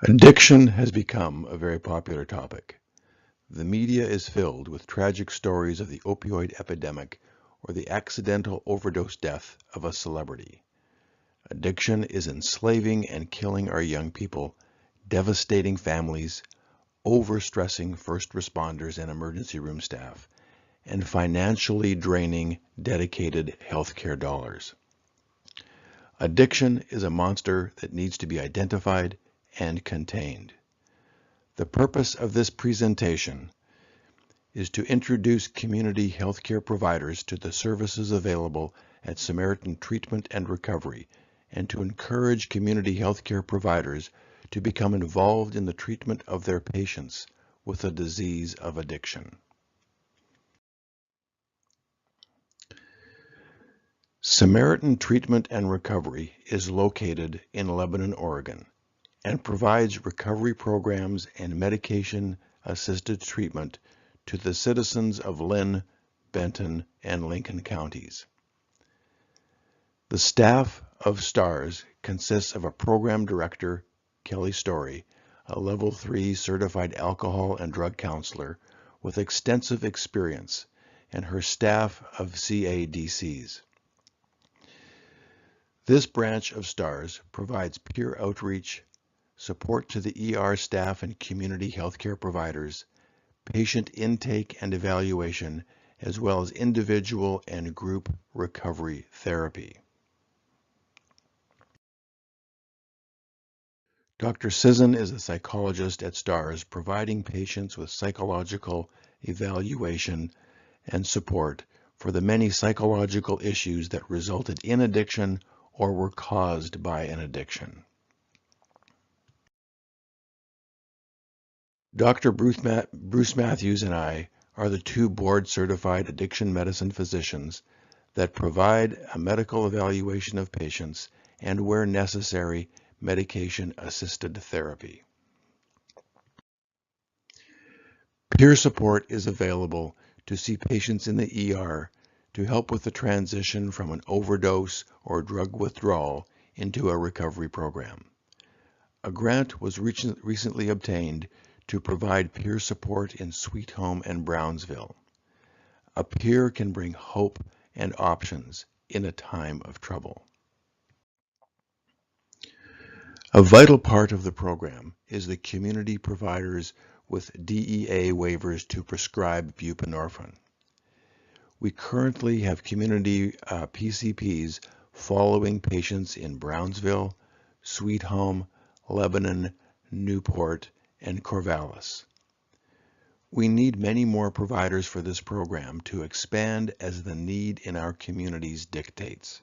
Addiction has become a very popular topic. The media is filled with tragic stories of the opioid epidemic or the accidental overdose death of a celebrity. Addiction is enslaving and killing our young people, devastating families, overstressing first responders and emergency room staff, and financially draining dedicated healthcare dollars. Addiction is a monster that needs to be identified and contained. The purpose of this presentation is to introduce community healthcare providers to the services available at Samaritan Treatment and Recovery, and to encourage community healthcare providers to become involved in the treatment of their patients with a disease of addiction. Samaritan Treatment and Recovery is located in Lebanon, Oregon, and provides recovery programs and medication-assisted treatment to the citizens of Lynn, Benton, and Lincoln counties. The staff of STARS consists of a program director, Kelly Story, a Level 3 certified alcohol and drug counselor with extensive experience, and her staff of CADCs. This branch of STARS provides peer outreach, support to the ER staff and community healthcare providers, patient intake and evaluation, as well as individual and group recovery therapy. Dr. Sisson is a psychologist at STARS, providing patients with psychological evaluation and support for the many psychological issues that resulted in addiction or were caused by an addiction. Dr. Bruce Matthews and I are the two board-certified addiction medicine physicians that provide a medical evaluation of patients and, where necessary, medication-assisted therapy. Peer support is available to see patients in the ER to help with the transition from an overdose or drug withdrawal into a recovery program. A grant was recently obtained to provide peer support in Sweet Home and Brownsville. A peer can bring hope and options in a time of trouble. A vital part of the program is the community providers with DEA waivers to prescribe buprenorphine. We currently have community PCPs following patients in Brownsville, Sweet Home, Lebanon, Newport, and Corvallis. We need many more providers for this program to expand as the need in our communities dictates.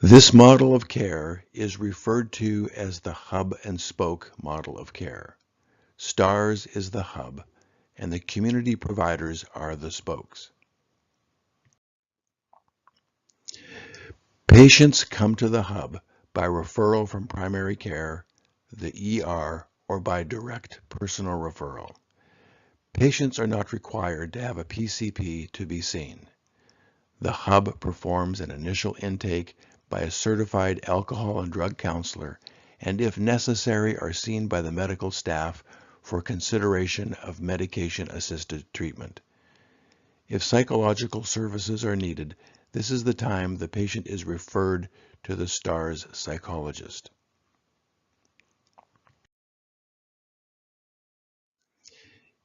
This model of care is referred to as the hub and spoke model of care. STARS is the hub, and the community providers are the spokes. Patients come to the hub by referral from primary care, the ER, or by direct personal referral. Patients are not required to have a PCP to be seen. The hub performs an initial intake by a certified alcohol and drug counselor, and if necessary are seen by the medical staff for consideration of medication-assisted treatment. If psychological services are needed, this is the time the patient is referred to the STARS psychologist.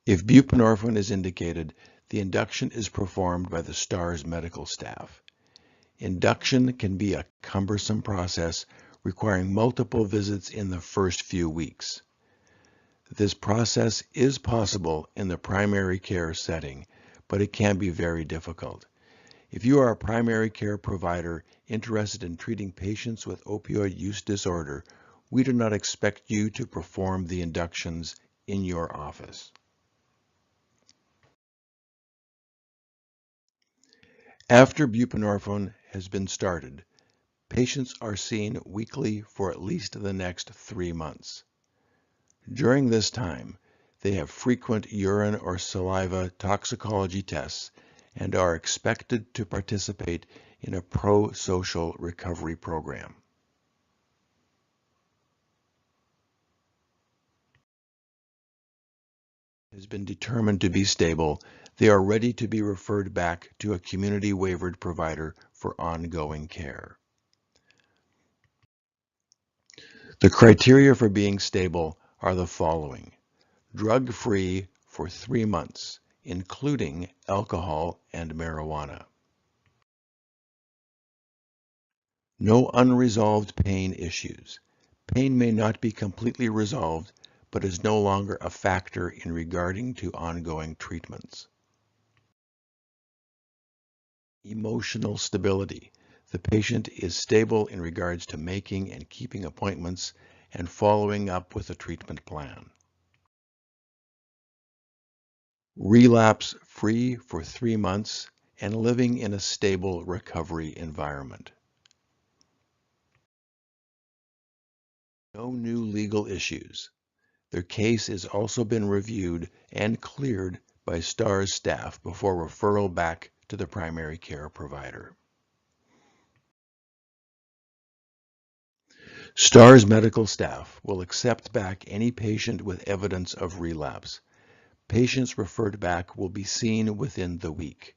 If buprenorphine is indicated, the induction is performed by the STARS medical staff. Induction can be a cumbersome process requiring multiple visits in the first few weeks. This process is possible in the primary care setting, but it can be very difficult. If you are a primary care provider interested in treating patients with opioid use disorder, we do not expect you to perform the inductions in your office. After buprenorphine has been started, patients are seen weekly for at least the next 3 months. During this time, they have frequent urine or saliva toxicology tests and are expected to participate in a pro-social recovery program. has been determined to be stable, they are ready to be referred back to a community waivered provider for ongoing care. The criteria for being stable are the following: drug-free for 3 months, including alcohol and marijuana. No unresolved pain issues. Pain may not be completely resolved, but is no longer a factor in regarding to ongoing treatments. Emotional stability. The patient is stable in regards to making and keeping appointments and following up with a treatment plan. Relapse free for 3 months and living in a stable recovery environment. No new legal issues. Their case has also been reviewed and cleared by STARS staff before referral back to the primary care provider. STARS medical staff will accept back any patient with evidence of relapse. Patients referred back will be seen within the week.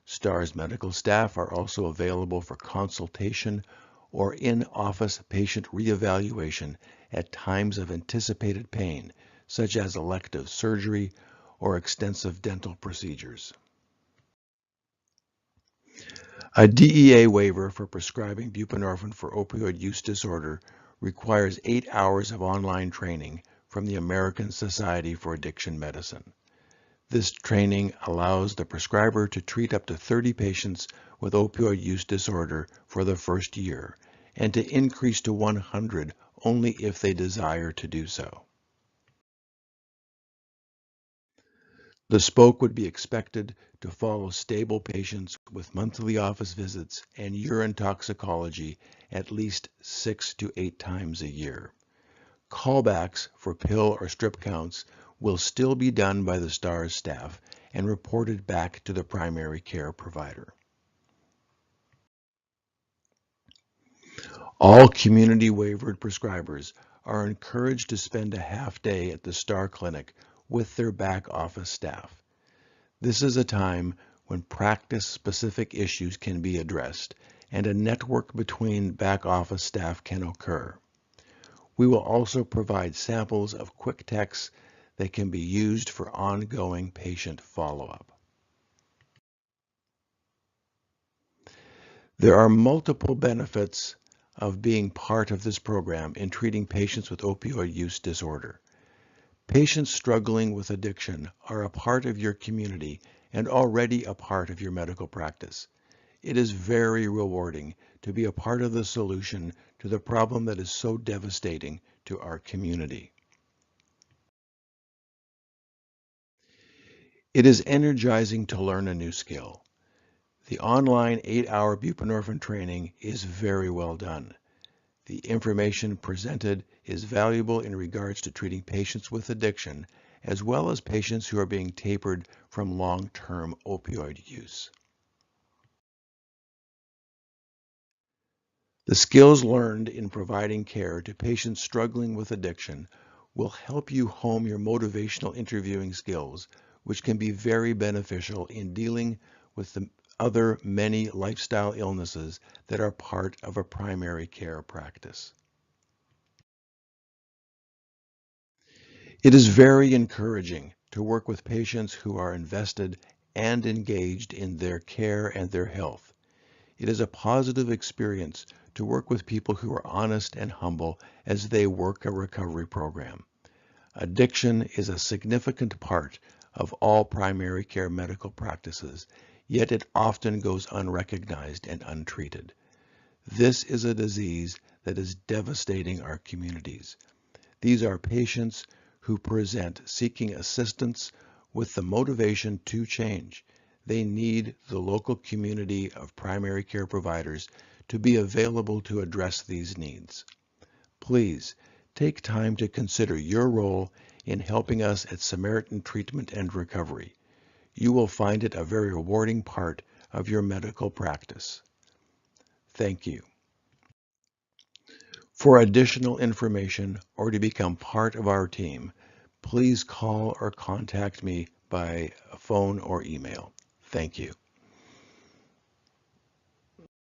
STARS medical staff are also available for consultation or in-office patient reevaluation at times of anticipated pain, such as elective surgery or extensive dental procedures. A DEA waiver for prescribing buprenorphine for opioid use disorder requires 8 hours of online training from the American Society for Addiction Medicine. This training allows the prescriber to treat up to 30 patients with opioid use disorder for the first year, and to increase to 100 only if they desire to do so. The spoke would be expected to follow stable patients with monthly office visits and urine toxicology at least 6 to 8 times a year. Callbacks for pill or strip counts will still be done by the STARS staff and reported back to the primary care provider. All community waivered prescribers are encouraged to spend a half day at the STAR clinic with their back office staff. This is a time when practice-specific issues can be addressed and a network between back office staff can occur. We will also provide samples of quick texts that can be used for ongoing patient follow-up. There are multiple benefits of being part of this program in treating patients with opioid use disorder. Patients struggling with addiction are a part of your community and already a part of your medical practice. It is very rewarding to be a part of the solution to the problem that is so devastating to our community. It is energizing to learn a new skill. The online 8-hour buprenorphine training is very well done. The information presented is valuable in regards to treating patients with addiction, as well as patients who are being tapered from long-term opioid use. The skills learned in providing care to patients struggling with addiction will help you hone your motivational interviewing skills, which can be very beneficial in dealing with the other many lifestyle illnesses that are part of a primary care practice. It is very encouraging to work with patients who are invested and engaged in their care and their health. It is a positive experience to work with people who are honest and humble as they work a recovery program. Addiction is a significant part of all primary care medical practices, yet it often goes unrecognized and untreated. This is a disease that is devastating our communities. These are patients who present seeking assistance with the motivation to change. They need the local community of primary care providers to be available to address these needs. Please take time to consider your role in helping us at Samaritan Treatment and Recovery. You will find it a very rewarding part of your medical practice. Thank you. For additional information or to become part of our team, please call or contact me by phone or email. Thank you.